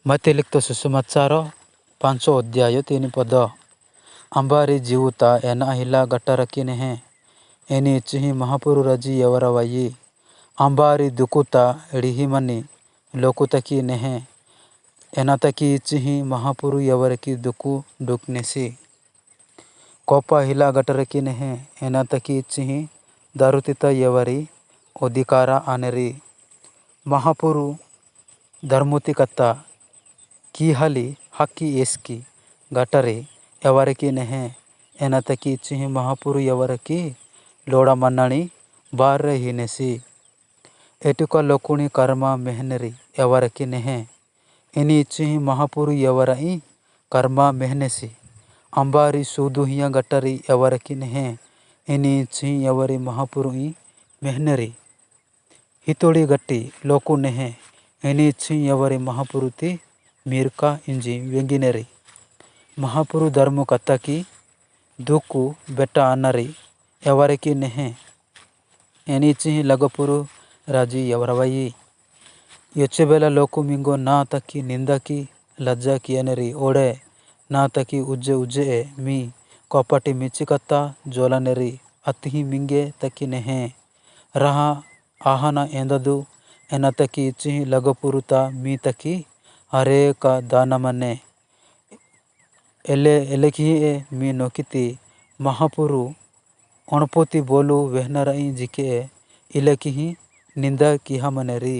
मते लिखित सुसमाचार 5 अध्याय 3 पद अंबारी जीवता एना हिला गट्टारकी नेहे एनी चिही महापुरु राजी यवरवाई अंबारी दुकुता एड़िहिमनी लोकुतकी नेहे एनातकी चिही महापुरु यवरकी दुकु डुकनेसी कोपा हिला गट्टारकी नेहे एनातकी चिही दारुतिता यवरी अधिकारा आनेरी महापुरु धर्मुति कत्ता की हली हकी एस्की गटरे यवरकी नेहे एनातकी चिही महापुरु यवरकी लोड़ा मन्नाणी बार हिनेसी एटुका लोकुणी कर्मा मेहनरी यवरकी नेहे एनी चिही महापुरु यवरई कर्मा मेहनेसी अंबारी सूदुहिया गटरी यवरकी नेहे एनी चिही यवरी महापुरु मेहनरी हितोड़ी गट्टी लोकु नेहे एनी चिही यवरी महापुरुती मीरका इंजी वेंगिनेरी महापुरु धर्म कत्ता की दुकु बेटा अनरी यवरकी नेहे एनी चिही लगपुरु राजी यवरवाई योचेबेला लोकु मिंगो ना तकी निंदा की लज्जा की अनेरी ओडे ना तकी उज्जे उज्जे मी कोपाटी मिचिकत्ता जोलानेरी अतिही मिंगे तकी नेहे रहा आहना एंददु एना तकी चिही लगपुरुता मी तकी हरे का दाना मने एलेकी मी नोकिती महापुरु अणपोती बोलू वेहनराई जिके इलेकी निंदा किहा मनेरी।